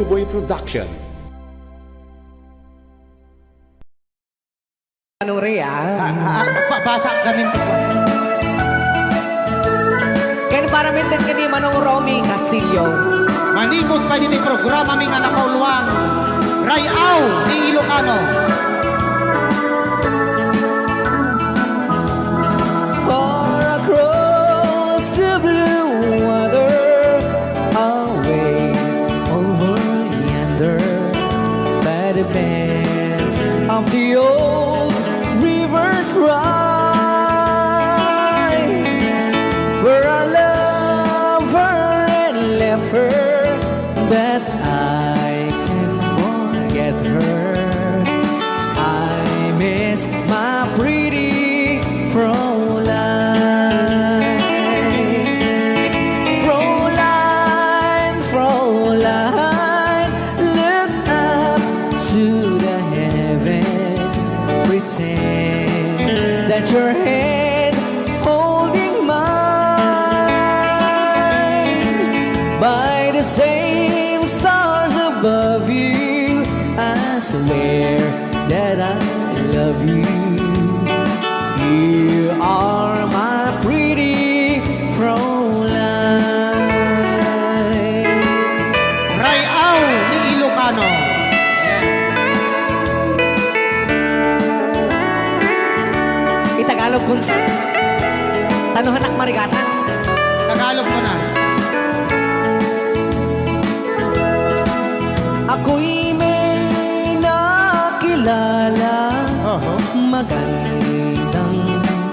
Boy Production. Ano Rea? Basa kami. Kaya para maintain ka di Manong Romy Castillo. Manipod pa din yung programa ming anak kauluan. Rayaw ni Ilocano. Far across the blue water, away over yonder, by the banks of the old rivers ride, where I love her and left her, but I can't forget her. I miss my pretty Fräulein. Fräulein, Fräulein, look up to the heaven, pretend that your hand holding mine. By the same stars above you, I swear that I love you. You are my pretty Fräulein. Rayaw ni Ilocano. Itagalog kung sa tanuhanak marigatan. Tagalog mo na. Ako'y may nakilala, magandang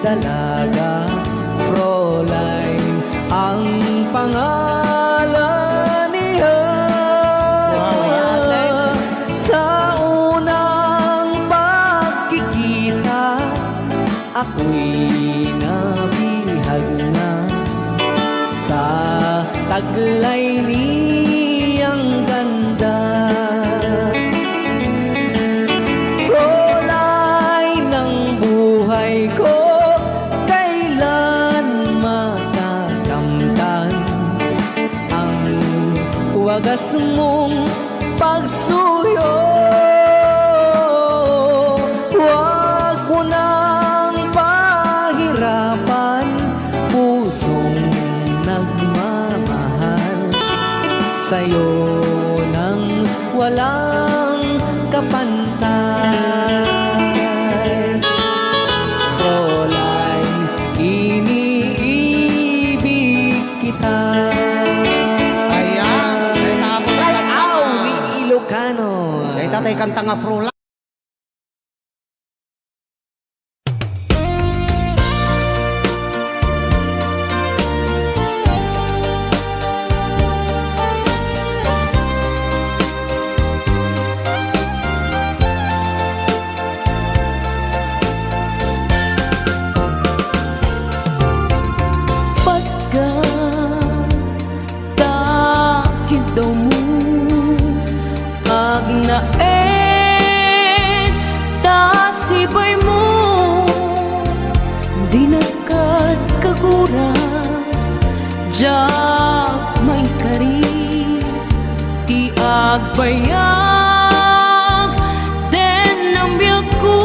dalaga, Fräulein ang pangalan niya. Sa unang pagkikita, ako'y nabihag na sa taglay niyang ganda. Fräulein ng buhay ko, kailan matakamtan ang wagas mong pagsuyo. Huwag mo nang pahirapan pusong nagmamahal sa'yo nang walang kapantay. Fräulein, iniibig kita. Ayan. Ay, tapos na Rayaw ni Ilocano. Ay, tatay kanta nga Fräulein. Pagkatakit daw mo agnaen tasibay mo di nakat kagura jak may kari ti agbayag den ang biyag ko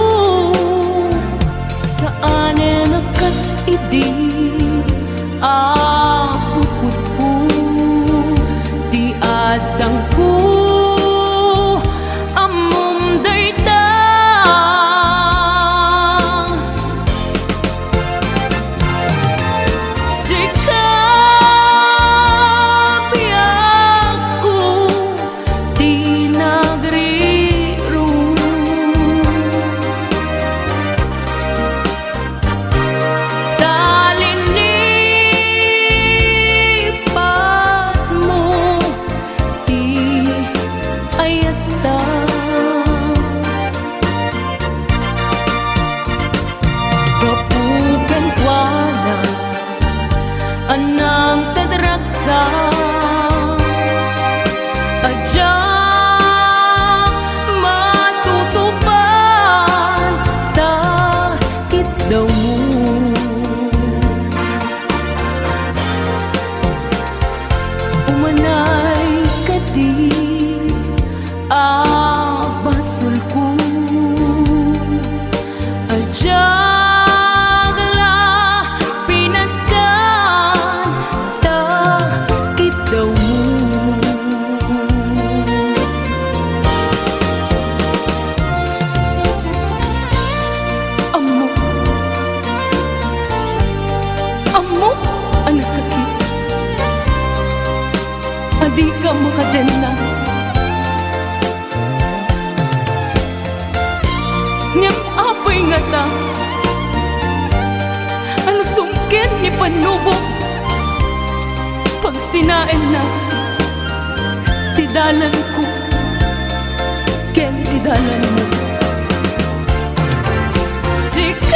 saan nakas idi apukot ko di adang ko amom dayta sikap ko di nagriro anang tadraksa adya panubok pag sinain na tidalan ko ken tidalan mo sikapya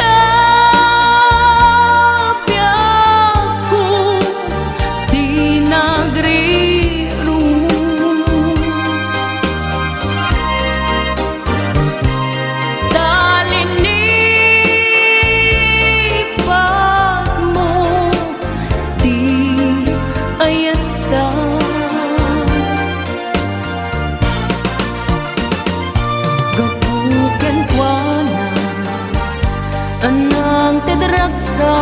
ko di nagriru talinipan mo di ayata gapuken kuana anang tedragsa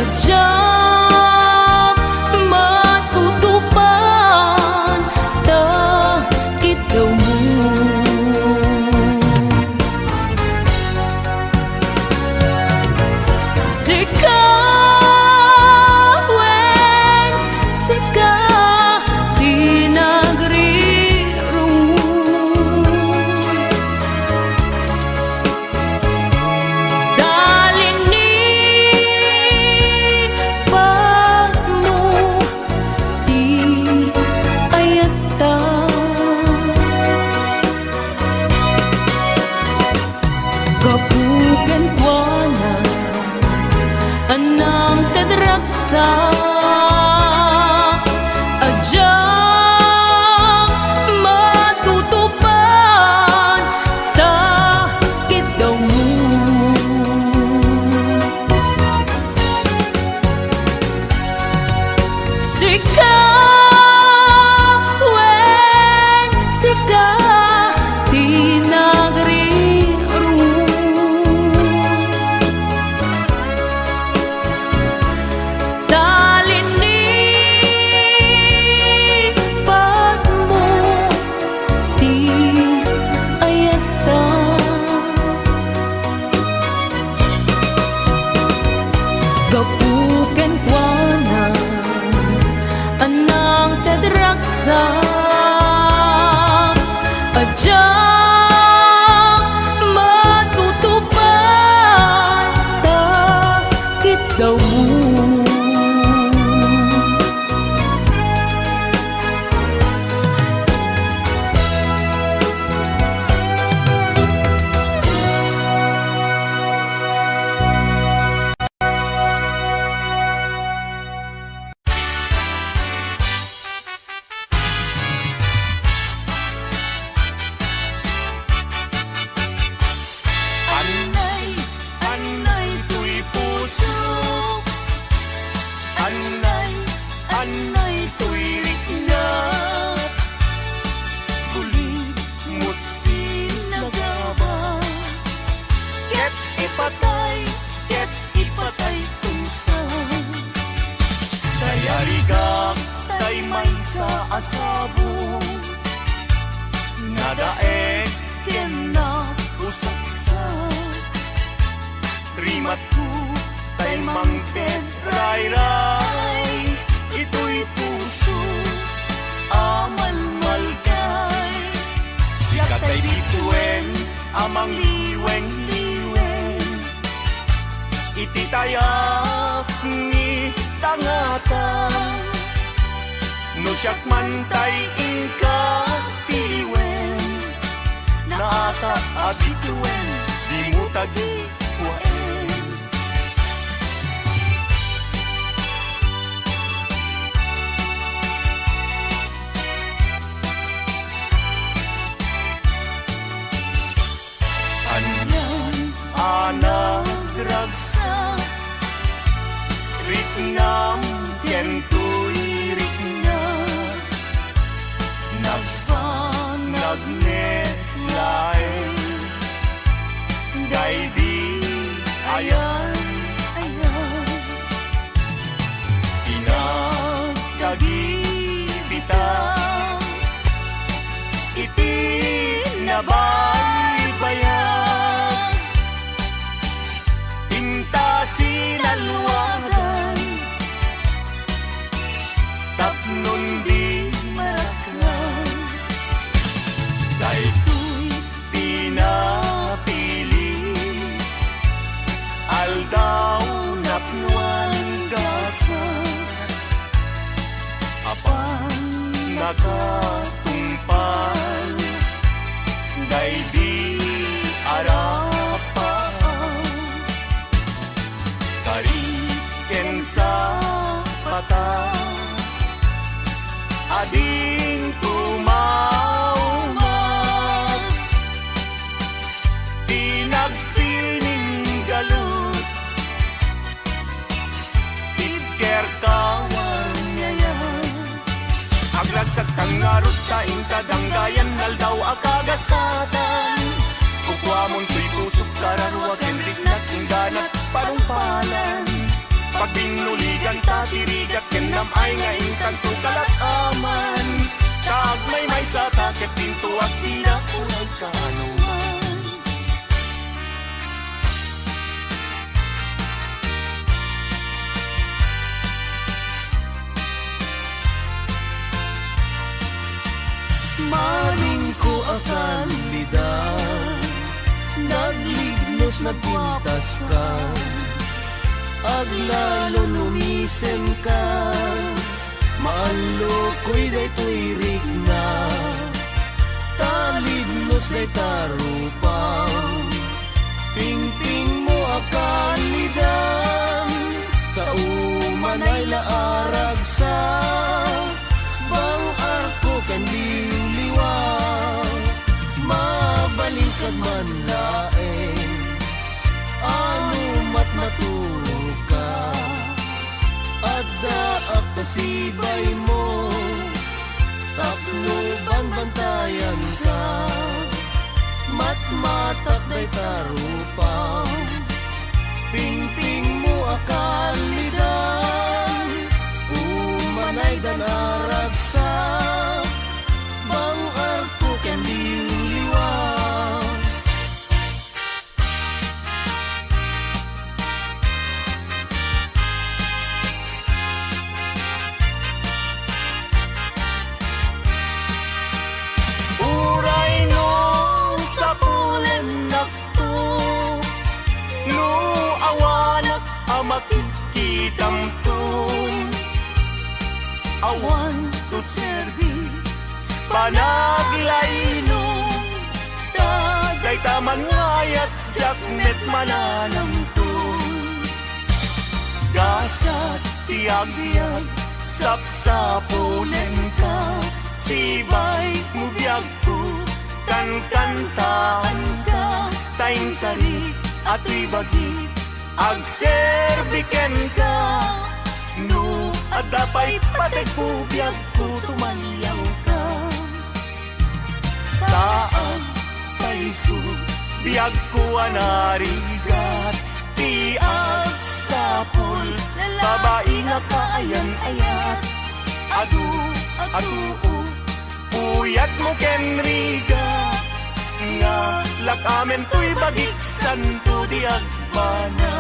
ajak matutupan ta kitaw mo sikawen sika di nagriru dalinipan mo di ayata kapuken kuana anang tedragsa ajak matutupan ta kitaw mo sikawen sika di nagriru talinipan mo di ayata gapuken kuana anang tedragsa ajak matutupan ta kitaw mo Anay, anay tuy puso. Anay, anay tuy rikna. Kulit mutsi nagaba. Ket ipatay tunsa. Dayarigak, tay may sa asabo. Nadaek, ken na usaksa. Rimat ko tay mangted ray-ray. Ito'y puso amal-malkay. Sikat ay bituin amang liweng-liweng. Ititayak ni tangatan. No siyak man tay ingka tiliwen. Naata abituin di mo tagi kuwaen. Anak ragsa Ritnam kentuy ritna Nagnetlay Gaydi ayan Inagkagibitaw Iti nabay bayan Inta sinalwagan Tapnon di maraklan Saing kadanggayan naldaw akagasatan Kukwamon tuy kusok kararwa kenrik na tingganat parumpalan Pag binuligan tatirigat kenam ay ngaing kanto kalat aman Kaag may sa takit pinto at sila kulay kanuman Maring ko akan lidan Naglignos nagpintas ka Aglalo lumisem ka Maalo ko'y day tuirik na Talidnos day tarupang Pingping mo akan lidan Kauman ay laarag sa Bang arko kan liwliwang Mabalingkad man laeng Ano mat matulog ka Adda ak kasibay mo Tapno bang bantayan ka Matmatak day tarupang Pingping mo akalidan Umanay dan aragsa Bang arko ken liwliwang Uray no sa pulen nakto No awanak amakikidamton Awan tut serbi panaglayno Dagay taman ngayat jaknet mananamton Gasat tiyag-biyag sapsapulen ka Sibay mo biyag ko Kankantaan ka Taing tarik at ibagi Agserbiken ka No at dapay patay po biyag ko Tumayaw ka Taag paiso Biyag ko anarigat Tiag sapul Babae nga kaayan-ayat Adu Puyat mo kenriga Nga lakamen to'y bagik santo di agbana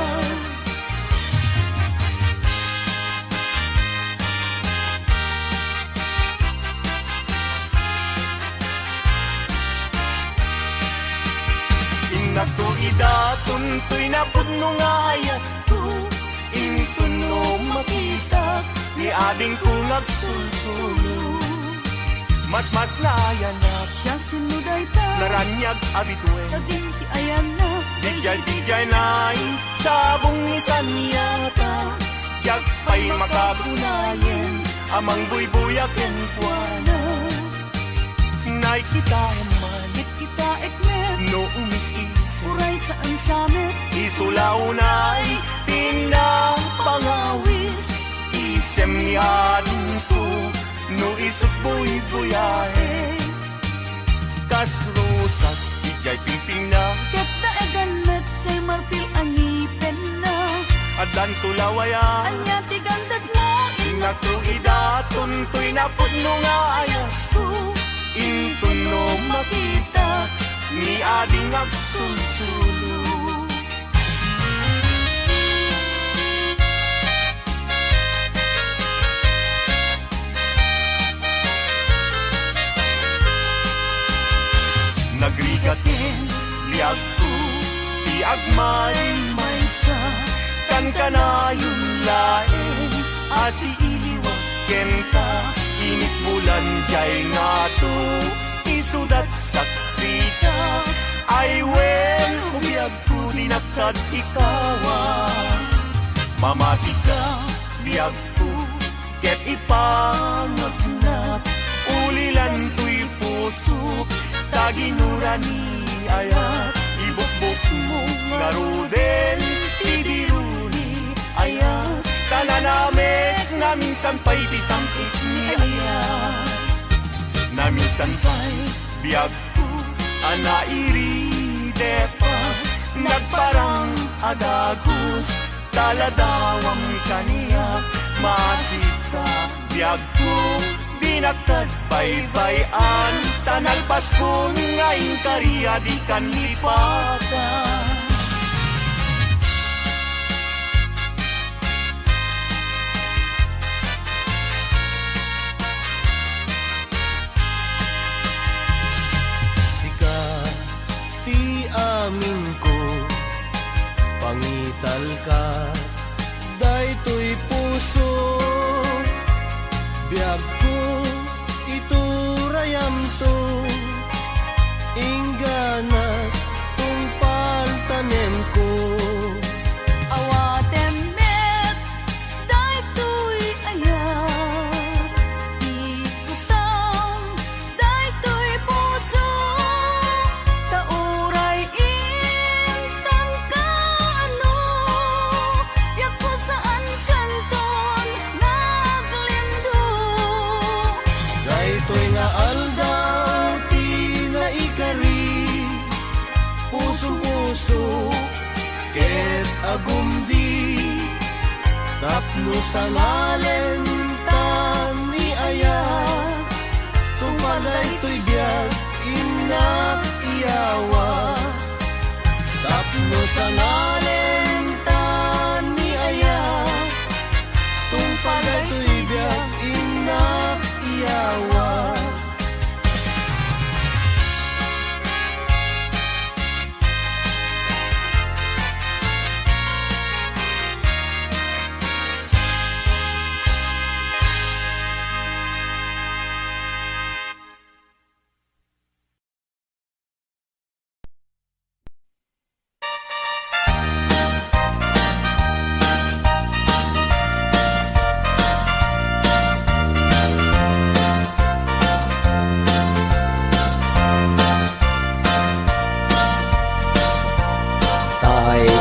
Ingat to idaton to'y napudno nga ayat ko Intun no makita Ni ading ko nagsulsulo Mas layan na Siya sinuday ta Naranyag abituen Sa dinti ayan na Dijay na'y sabong isan yata Jag pa'y makagunayen Amang buybuyaken kuana Nay kita man Git kita ekmet No umis-isip Uray saan samit Isulaw na'y pinapangawis Isem ni adin ko No isip buy-buyahe Kas rosas Dijay pingping na Ket na egan met Chay marfil angipen na Adan tulawaya Anya tigandag mo Ingat to idaton To'y napudno nga ayas Ko Intun no makita Ni ading agsulsulo Nagrigatin liag ko Tiag may sa Kan kanayong laeng Asi iliwag kenta Init bulan jay nga to Isudat saksi ka Ay wen Umiyag ko dinakad ikawa Mamati ka Liag ko Ket ipangagnat Ulilan to'y puso Taginurani ayat Ibukbuk mo Ngaruden Idiruni ayat Tananamek na minsan pa'y disampit ni ayat minsan pa'y biyag ko anairide pa nagparang adagos taladawang kaniya masita biyag ko binagtad baybayan tanalpas ko ngayon kariya di kan lipatan. Amin ko pangital ka daytoy puso biag ko iturayam to inggana tungpal tanem ko Awatem met daytoy ayat ikutang daytoy puso tauray intan kano yak ko saan kanton naglindo daytoy nga aldaw ti naikari puso-puso ket agumdi tapno sa ngalen tan ni ayat tumalay to'y biyag inak iyawa tapno sa ngalen tan ni ayat tumalay to'y biyag inak iyawa.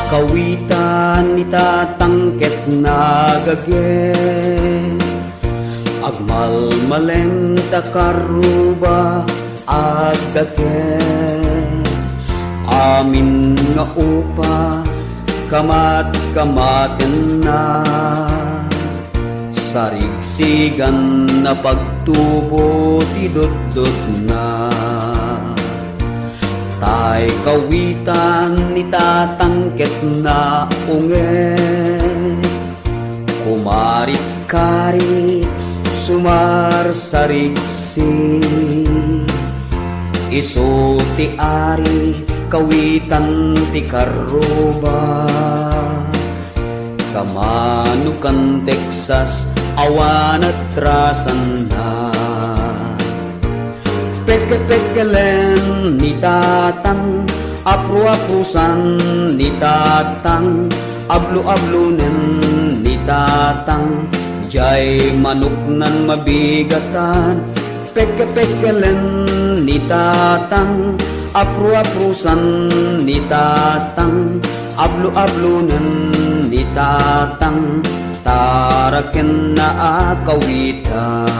Kawitan itatangket na gage agmalmalem takaruba agdake amin nga upa kamat-kamaten na sarigsigan na pagtubo tidot-dot na tay kawitan itatangket na unge kumarit-kari sumarsarigsi iso ti ari kawitan ti karuba kamanukan Texas awan at rasan na peke-pekelen ni tatang apru-aprusan ni tatang ablu-ablunen ni tatang jay manok nan mabigatan peke-pekelen ni tatang apru-aprusan ni tatang ablu-ablunen ni tatang taraken na akawitan.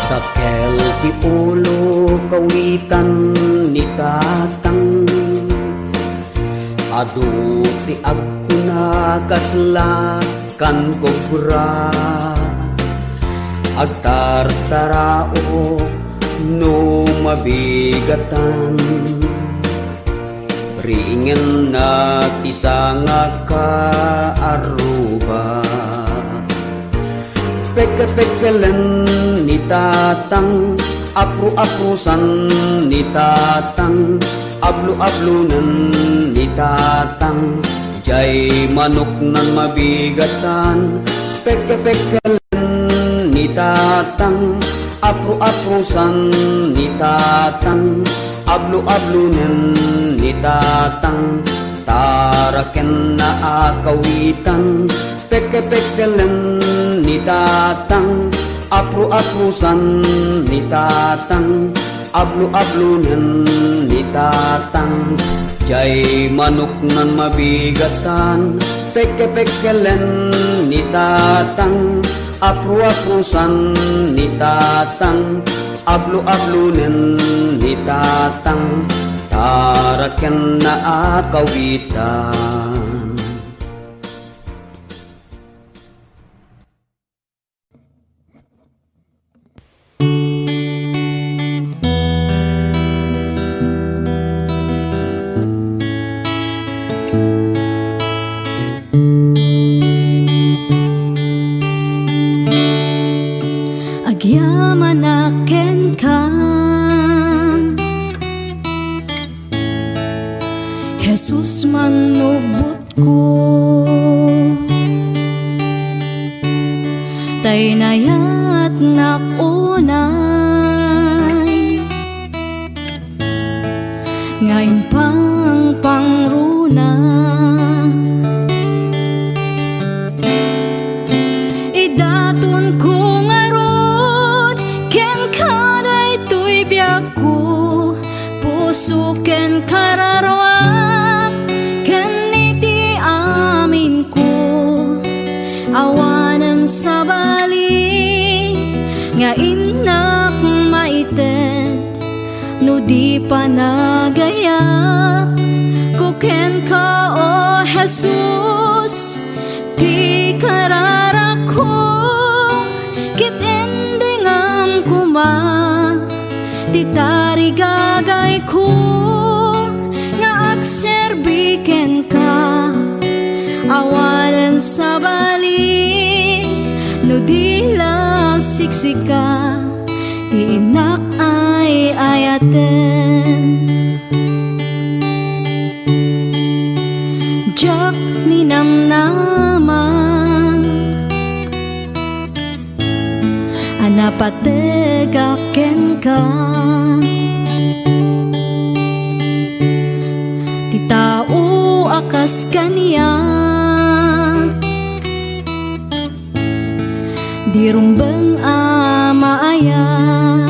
Dakel ti ulo kawitan ni tatang adu ti agkuna kaslakan kobra agtartarao no mabigatan ringen na ti sanga kaaruba peke-pekelen ni tatang apru-aprusan ni tatang ablu-ablunan ni tatang jay manok nan mabigatan peke-pekelen ni tatang apru-aprusan ni tatang, ablu-ablunen ni tatang, taraken na akawitan, peke-pekelen ni tatang, apru-aprusan ni tatang, ablu-ablunen ni tatang, jay manok nan mabigatan, peke-pekelen ni tatang, apru-aprusan ni tatang, ablu-ablunen ni tatang, taraken na akawitan. Agyaman aken ka, Jesus manubot ko, tay nayat nakunay, ngayon pang pangruna. Idaton ko ngarod, ken kaday tuy biyak ko, puso ken kararwak, ken iti amin ko, awanan sa bali, nga inak maited, no di pa nagayak, ko ken ka o Jesus, ti kararak ko, kit endingam kuma, ti tarigagay ko, nga agserbiken ka, awalan sa bali, no di la siksika, ti inak ay ayaten. Jak ni namnama, anapategaken ka, ti tao akas kaniya, di rumbeng amaayat.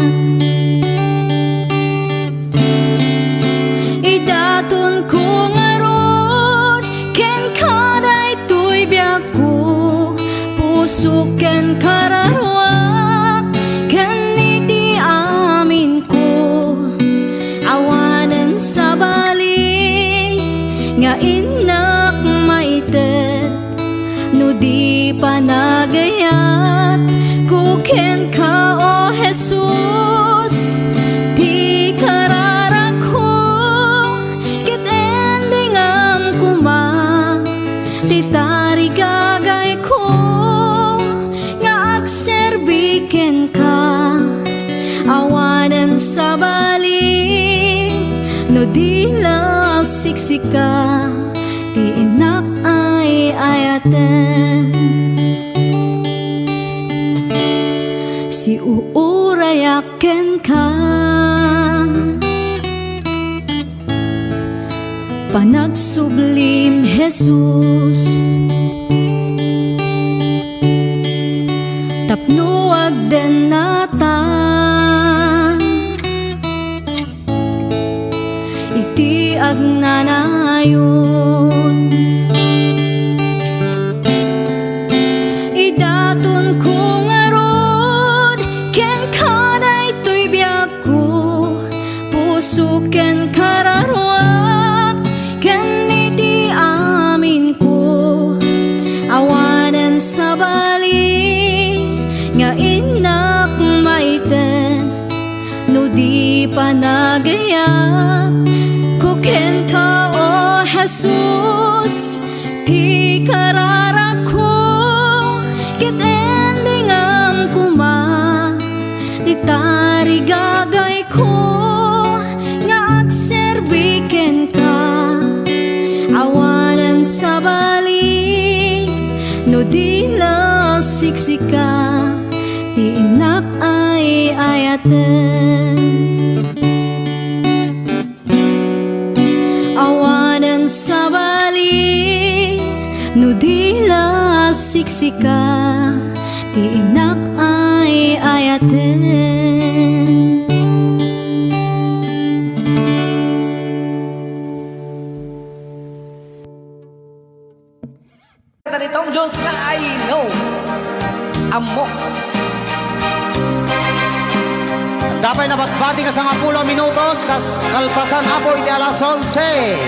Idaton ko ngarod, ken kaday tuy biyak ko, puso ken kararwak, ken iti amin ko, awanan sa bali, nga inak maited, no di pa nagayat, ko ken ka o Jesus, ti kararak ko, kit endingam kuma, ti tarigagay ko, nga agserbiken ka, awanan sa bali, no di la siksika, ti inak ay ayaten. Si uurayaken ka, panagsublim Jesus, tapno agden nata, iti agnanayon. Idaton ko ngarod, ken kaday tuy biyak ko, puso ken kararwak, ken iti amin ko, awanan sa bali, nga inak maited, no di pa nagayak, ko ken ka o Jesus, ti kararak ko, kit endingam kuma, ti tarigagay ko, nga agserbiken ka, awanan sa bali, no di la siksika, ti inak ay ayaten awanan sa bali nudila siksika ti inak ay ayaten. Kanta ni Tom Jones nga I Know. Amo. Dapat nabatbati ka sa 10 minutos, kas kalpasan apo iti alas 11.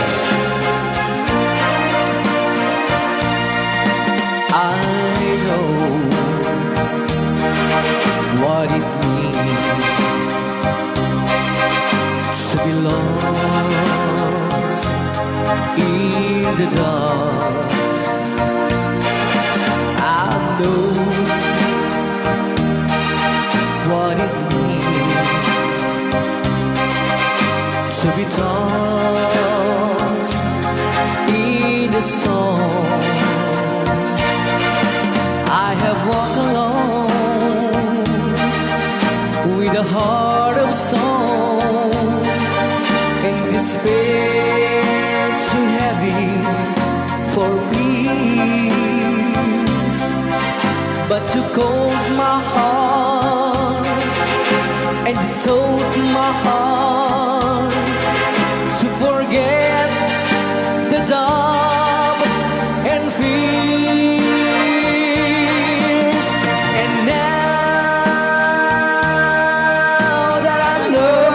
I know what it means to be lost in the dark. I know what it means to be tossed in the storm. I have walked alone with a heart of stone and despair too heavy for peace, but you called my heart and you told my heart to forget the doubt and fears. And now that I know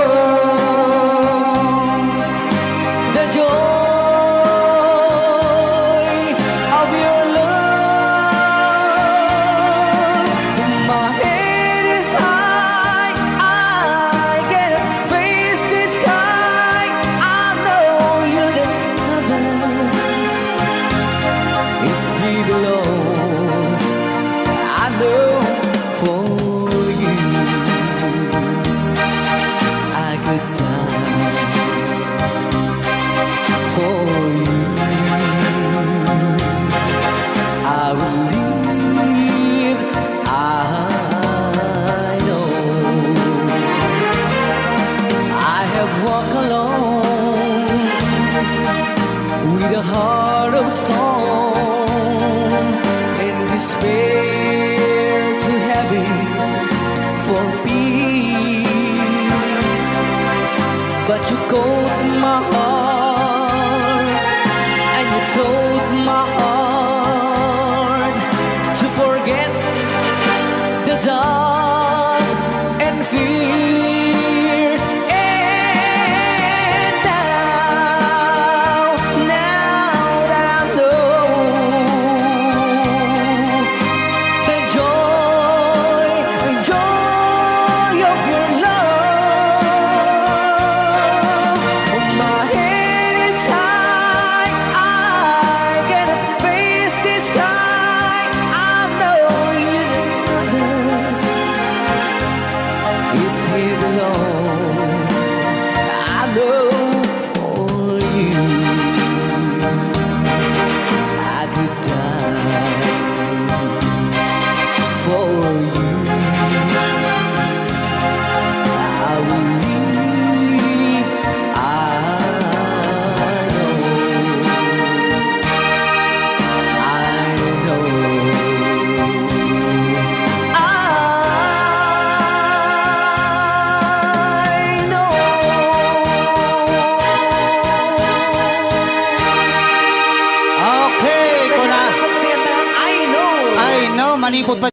the joy of your love, my head is high, I can face the sky. I know you never is below. I know for you I could die for you. I will live. I know I have walked alone with a heart of stone and despair too heavy for peace, but you called my heart and you told my heart to forget the dark and fears. And now that I know the joy of your love, my head is high, I cannot face the sky. I know you never is here alone. I know for you I could die for you. I will live. I know. Okay, ko na. I Know. I know, manipot pa.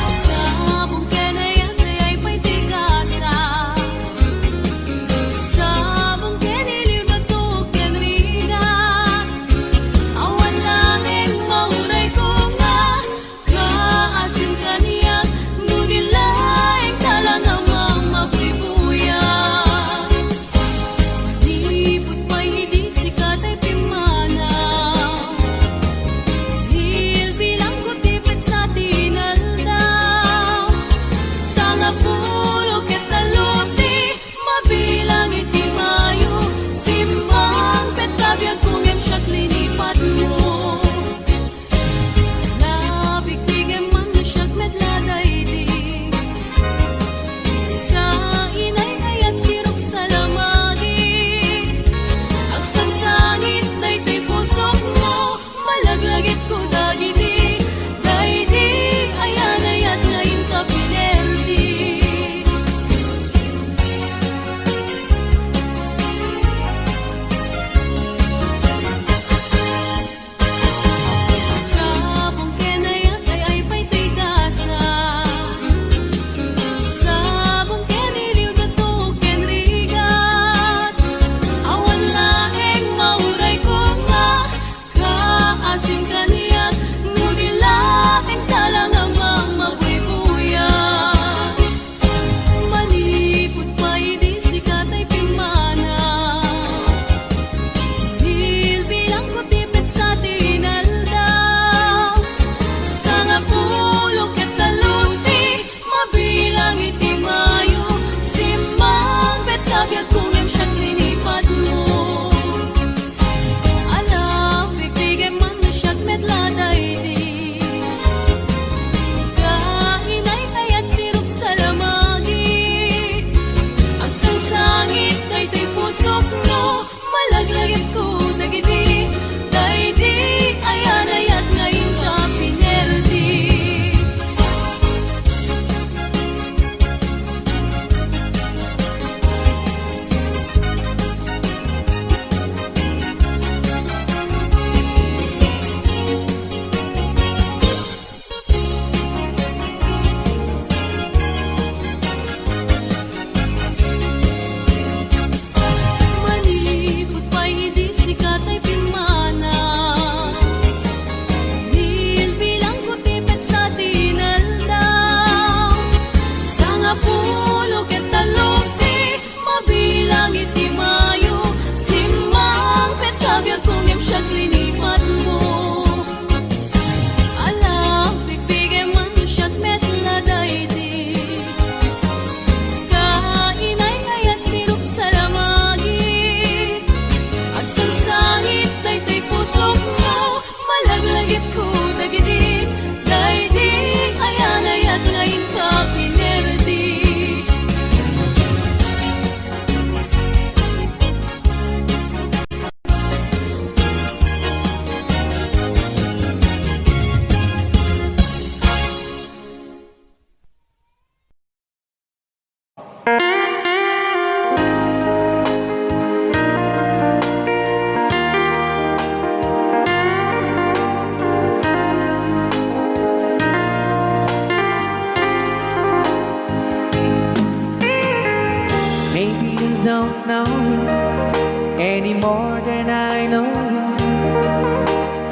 Sabong kenayat ay may tigasa. Sabong keniliw na tuken rida. Awan langing mauray ko nga. Kaasim kaniyak, nudilaing talang amang mabubuya.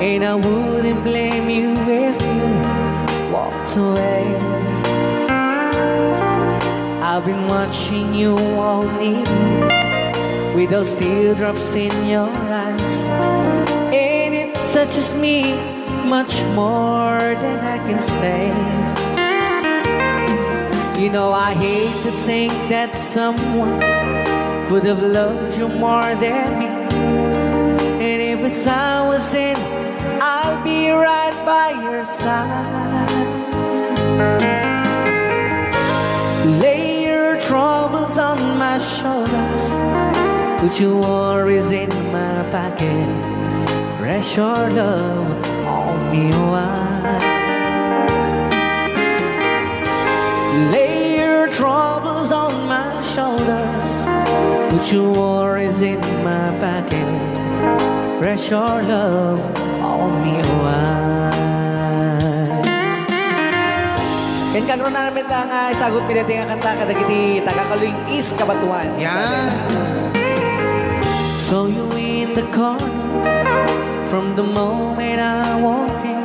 and I wouldn't blame you if you walked away. I've been watching you all evening with those teardrops in your eyes, and it touches me much more than I can say. You know, I hate to think that someone could have loved you more than me, and if it's I was in, I'll be right by your side. Lay your troubles on my shoulders, put your worries in my pocket, rest your love on me wide. Lay your troubles on my shoulders, put your worries in my pocket, rest your love on me wide. Ken karon na namin ang isagot pinati nga kanta kadagiti tagakaluing is kabatuan. Yan. Saw you in the corner from the moment I walked in.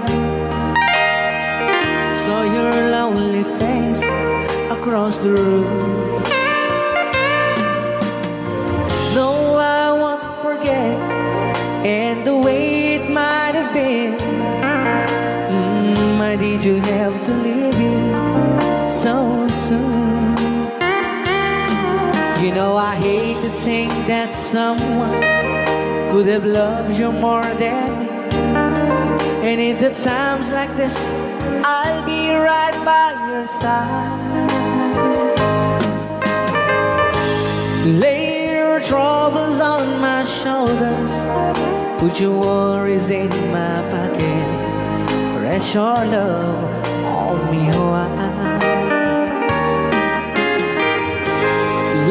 Saw your lonely face across the room. No, I won't forget, and the way it might have been. Why did you have to leave it so soon? You know, I hate to think that someone could have loved you more than me, and in the times like this, I'll be right by your side. Lay your troubles on my shoulders, put your worries in my pocket, rest your love on me wide.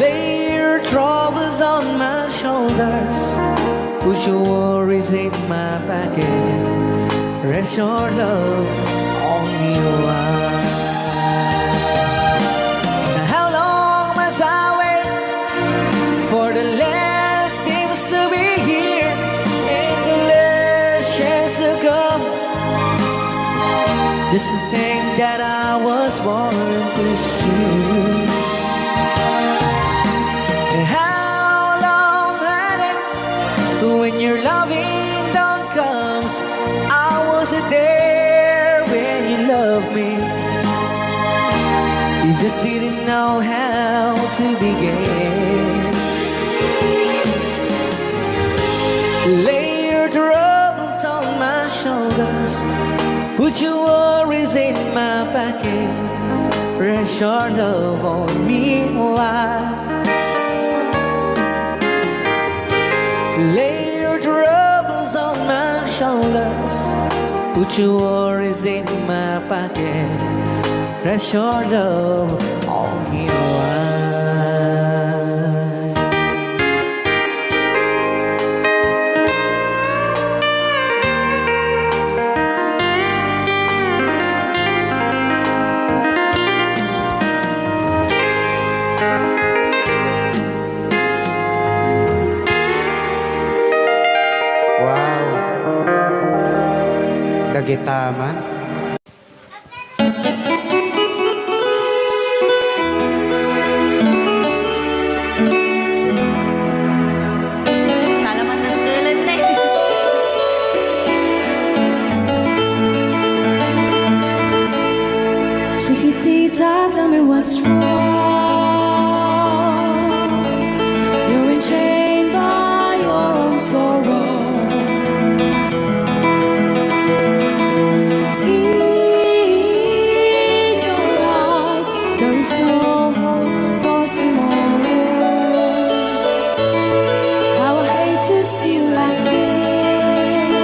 Lay your troubles on my shoulders, put your worries in my pocket, rest your love on me wide. How long must I wait for the last seems to be here and the last chance to come? Just to think that I was born to see. How long had it when your loving dawn comes? I wasn't there when you loved me. You just didn't know how to begin. Lay your troubles on my shoulders, put your worries in my pocket, rest your love on me wide. Lay your troubles on my shoulders, put your worries in my pocket, rest your love on me wide. Wow. Dagitaman. Salamat ng tulad na eh. Chiquitita, tell me what's wrong. You're enchained by your own sorrow. In your eyes, there is no hope for tomorrow. How I hate to see you like this.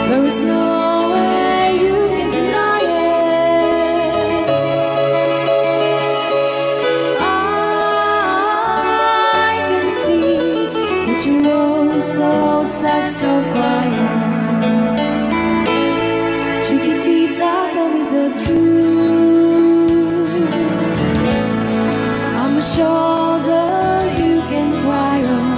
There is no way you can deny it. I can see that you're so sad, so quiet. Chiquitita, tell me the truth. I'm a shoulder you can cry on.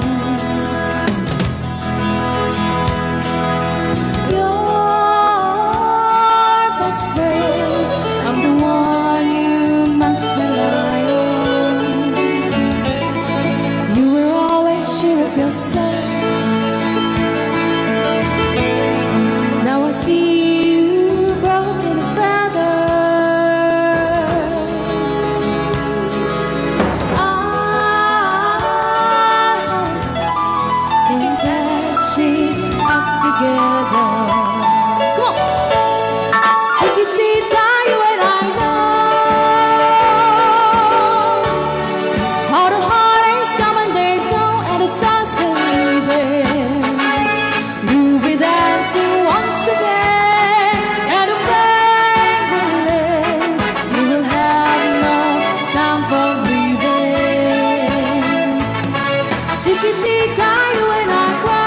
together. Come on. Chiquitita, you and I know how the heartaches come and they go, and the stars are leaving. We'll be dancing once again, and the band will end. You will have no time for grieving. Chiquitita, you and I cry.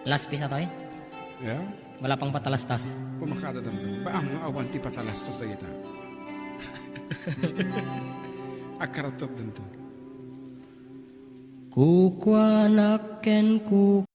Last piece atoy. Ya, Wala pang patalastas. pumakada tanto. Ba ang awan ti patalastas na kita. Akaratot tanto. Kukwanaken ku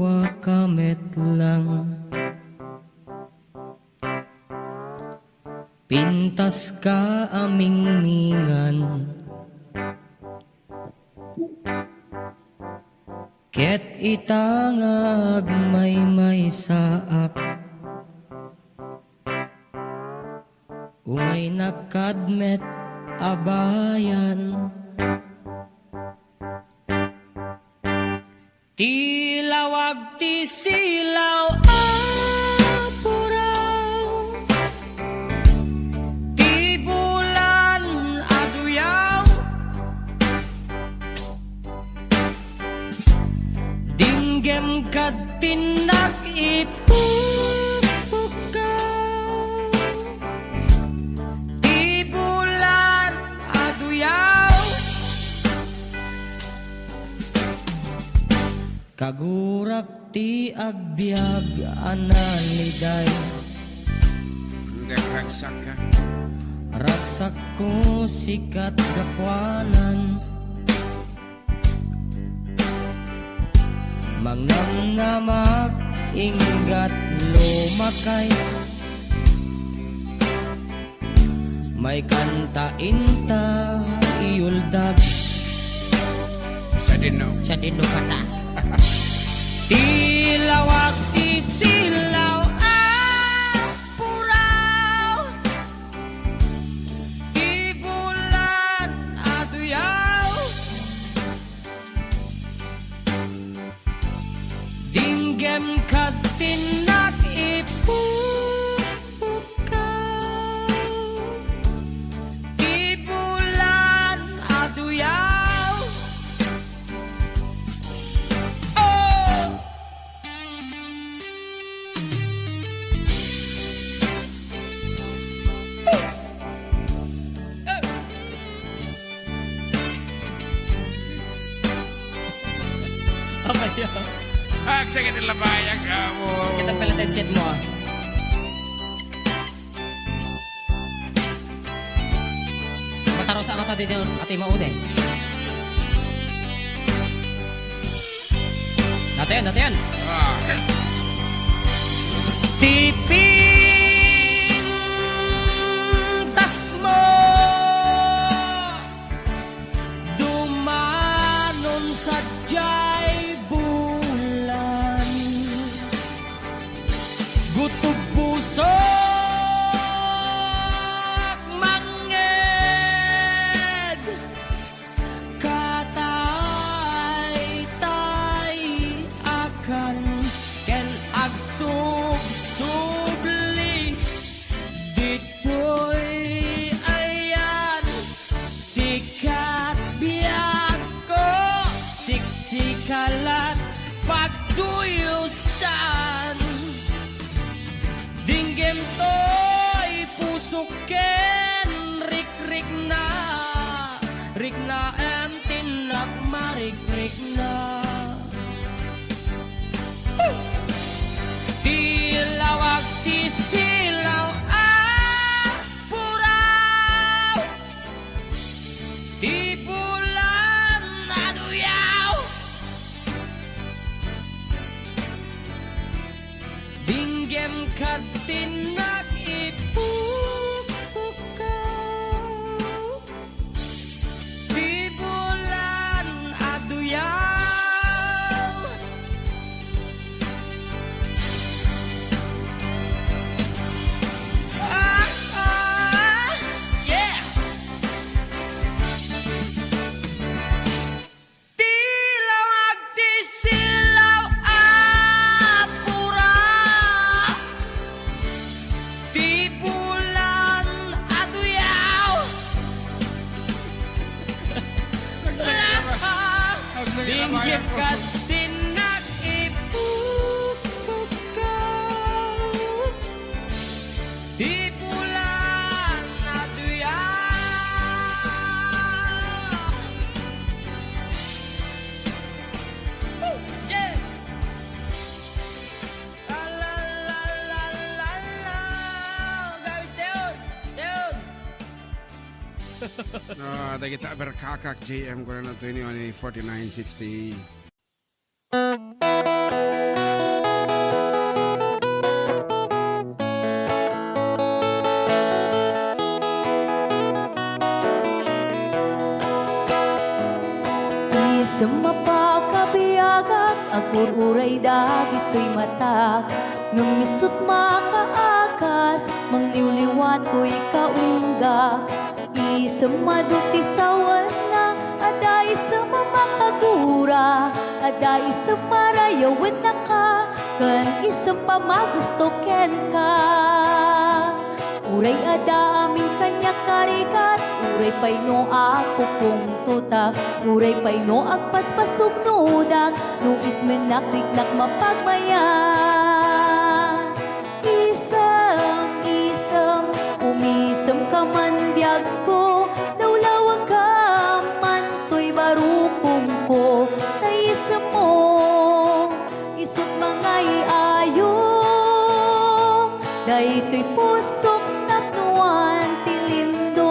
kwa kamet lang. Pintas ka aming mingan, ket itangag may saak. Umay nakadmet abayan. Tilawag ti silaw apuraw, ti bulan aduyaw, dinggem kad tinak ipupukaw, ti bulan aduyaw, kagurak ti agbyag analiday. Hindi ragsak ka. Ragsak ko sikat gakwanan, mangnamnamak ingat lumakay. May kanta inta iuldag, Sa dino. sa dino kata. Tilawag ti silaw apuraw, ti bulan aduyaw, dinggem kad tinak ipupukaw, ti bulan aduyaw. Sige labayag ka mo. Kita pala headset mo ah. Mataro sa mata dito ati maude. Natin. Ah, Tiping tas mo dumanon sa jay bulan, gutog puso manged, katay-tay akan ken agsub-subli dito'y ayan sikat biyag ko, siksikalat pagduyusan, dinggem to'y pusuken rik-rik na en tinak marik-rik na. Tilawag ti silaw apuraw, ti bulan aduyaw, dinggem kad tinak ipupukaw, ti bulan aduyaw. Yeah. Tilawag ti silaw apuraw, ti bulan aduyaw, dinggit ka tinak ipupukaw, ti bulan aduyaw. Yeah. La la la la la la. Gabi Teon. no, da kita berkakak JM ko na 214960. Di sumapakabiyagat at Kagururay dagit ko'y matak Nung misut makaakas Mangliwliwat ko'y kaunggak Isang maduti sawan na Ada isang mamakagura Ada isang marayawit na ka Kan isang pamagusto ken ka Uray ada aming kanya karikat Uray pa'y no ako kung tutak Uray pa'y no agpaspasog nudak No ismenakliknak mapagmayan Isam, umisam ka man biyag ko Lawlawag ka man to'y barukong ko Naisam mo, isot mga iayo Dahil to'y pusok naknuan tilindo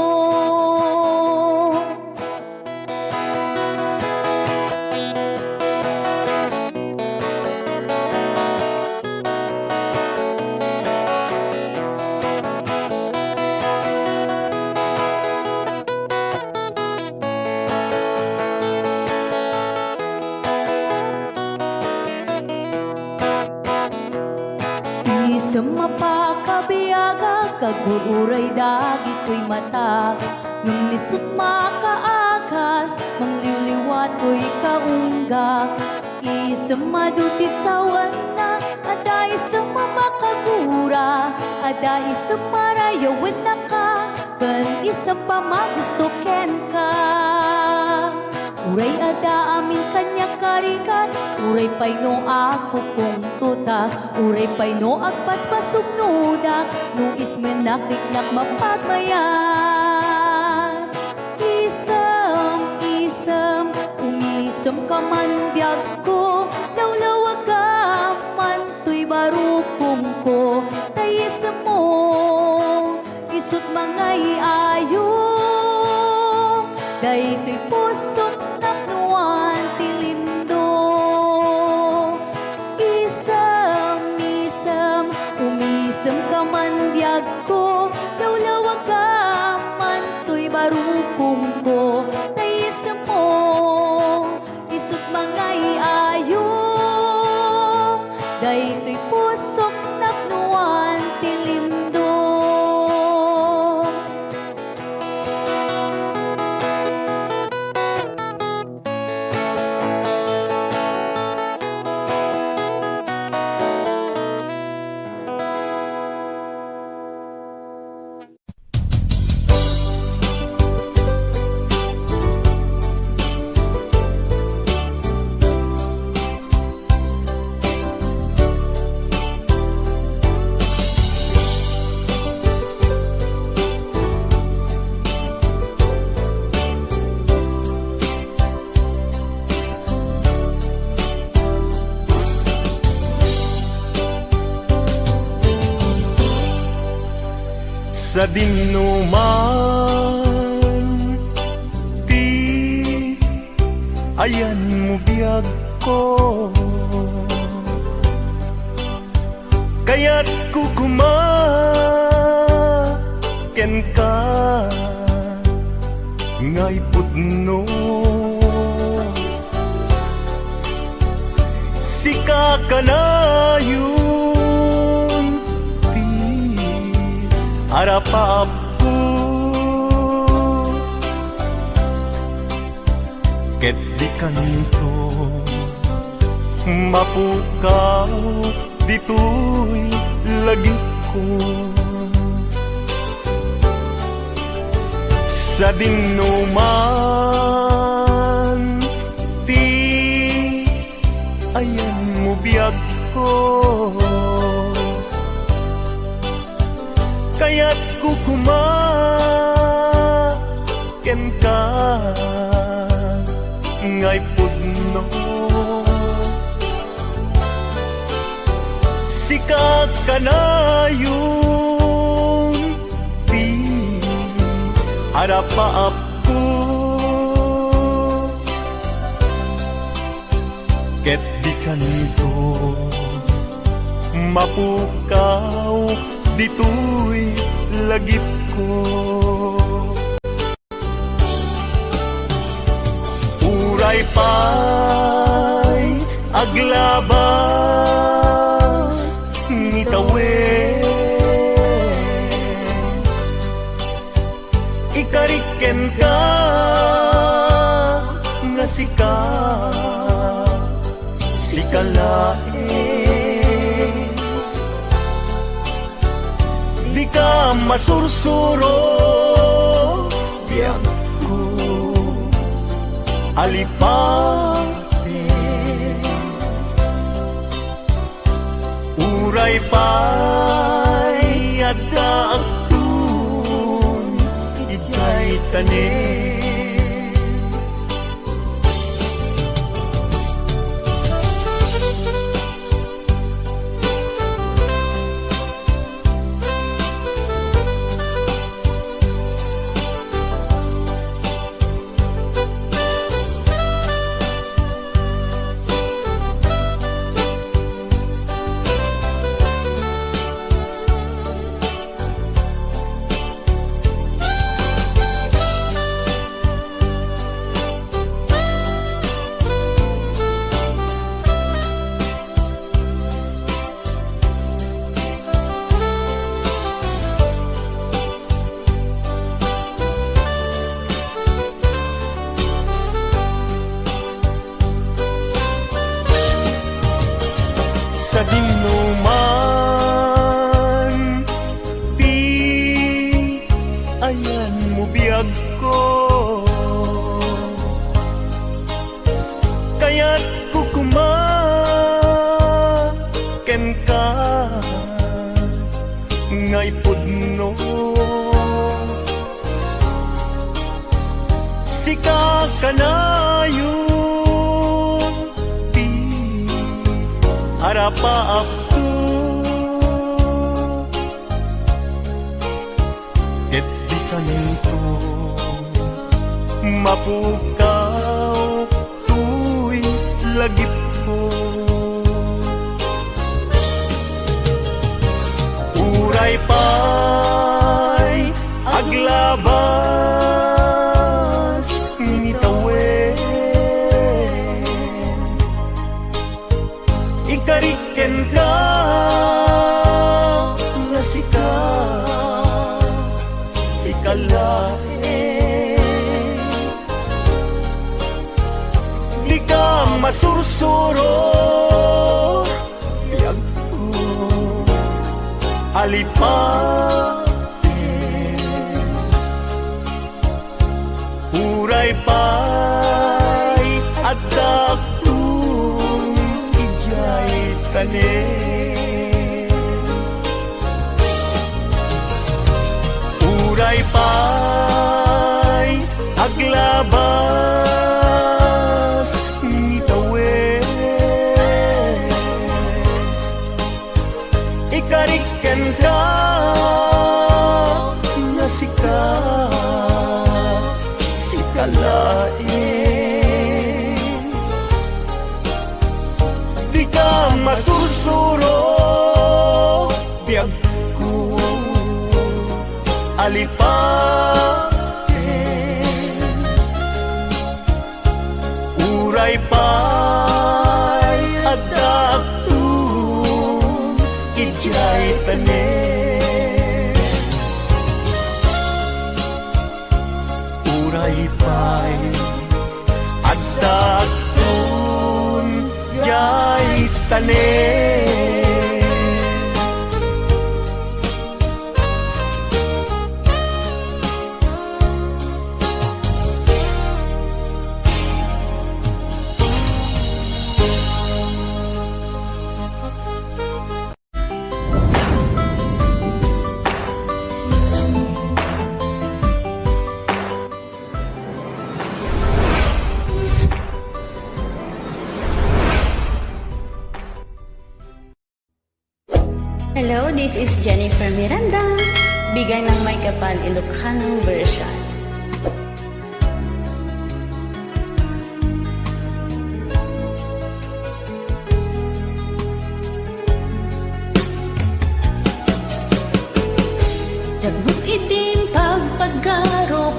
Isang mapakabiyaga Kagururay dagit ko'y matak Nung lisot makaakas Mangliwliwat ko'y kaunggak Isang maduti sawan na Ada isang mamakagura Ada isang marayawin na ka Kan isang pamagusto ken ka Uray ada amin kanya karikat Uray pa'y no ako kung tutak Uray pa'y no agpaspasog nudak No ismenakliknak mapagmayan Isam, umisam ka man biyag ko Lawlawag ka man to'y barukong ko Tayisam mo, isot mga iayo Dahil to'y pusot naknuan tilindo Isam, umisam ka man biyag ko Lawlawag ka man to'y barukong ko Tayisam mo, isot mga iayo Dahil to'y pusok naknuan tilindo Sa dinuman Di ayan mo biyag ko Kaya't kukumaken ka Ngay putno Sika ka na yun Harapap ko Ket di kanto Mapukaw dito'y lagi ko Sa dinuman Ti ayan mo biyag ko Kaya't kukumaken ka Ngay pudno Sikat ka na yung Di harapaap ko Ket di kanito Mapukaw dito'y lagip ko Uray pa'y aglabas ni tawen ikariken ka nga sikalae di ka masursuro biyak ko alipate uray pa'y ada agtun ikay tanin sa dinuman di ayan mo biyag ko kaya't kukumaken ka ngay pudno sika kanayon harapa aku ket di kanito mapukaw tuy lagip ko uray pa'y aglabas ni tawen ikariken ka nga sikalae di ka masursuro biyag ko alipate uray pa'y adak uray pa'y aglabas ni tawen ikariken ka nga sikalae di ka masursuro biyag ko alipate uray pa'y adaktum ijay tanen uray pa'y adaktum jay tanen Hello, this is Jennifer Miranda. Bigay ng May Kapal Ilocano version. Jagbut itim pagpagarop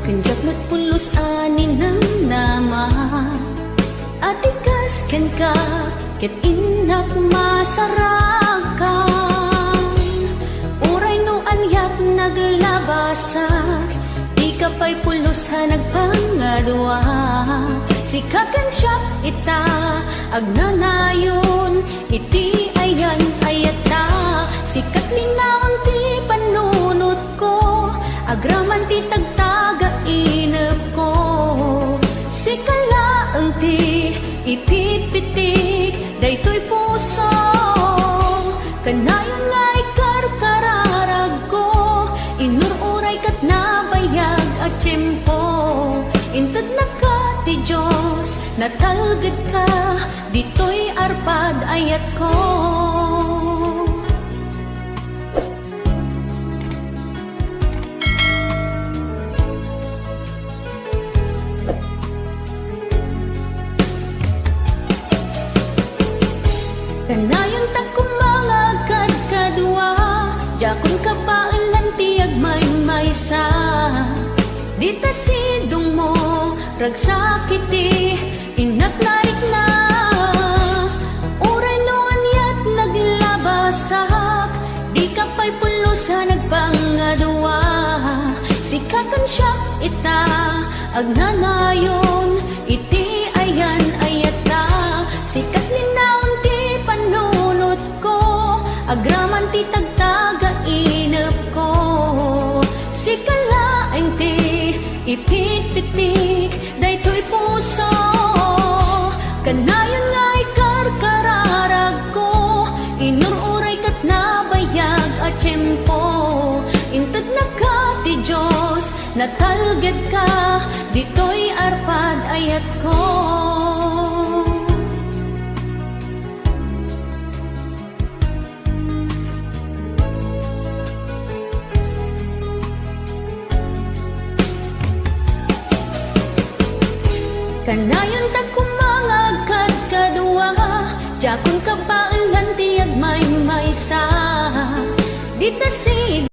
kanjak matpulos ani ng nama. Atikas ken ka ket inak masarakan uray no anyat naglabasak di ka pa'y pulos ha nagpangadwa sikakan siya ita agnanayon iti ayan ayata sikat linaon ti panunot ko agraman ti tagtaga inep ko sikalaang ti ipitpitik daytoy puso kanayon nga ikarkararag ko inururay kat nabayag at tiyempo intad na ka ti Diyos natalgad ka ditoy arpad ayat ko kanayon ta kumangagad kadua jakon ka paalan ti agmay-maysa dita sidong mo ragsakiti inak narik na uray no anyat naglabasak di ka pa'y pulusa nagpangadwa sikatan siya ita agnanayon iti ayan ayata sikat linaon ti panunot ko agraman ti tagtaga inep ko sikalaeng ti ipitpitik daytoy puso kanayon nga ikarkararag ko inururay kat nabayag at tiyempo intad na ka ti Diyos natalgad ka ditoy arpad ayat ko kanayon ta kumangagad kadua jakon ka paalan ti agmay-maysa dita si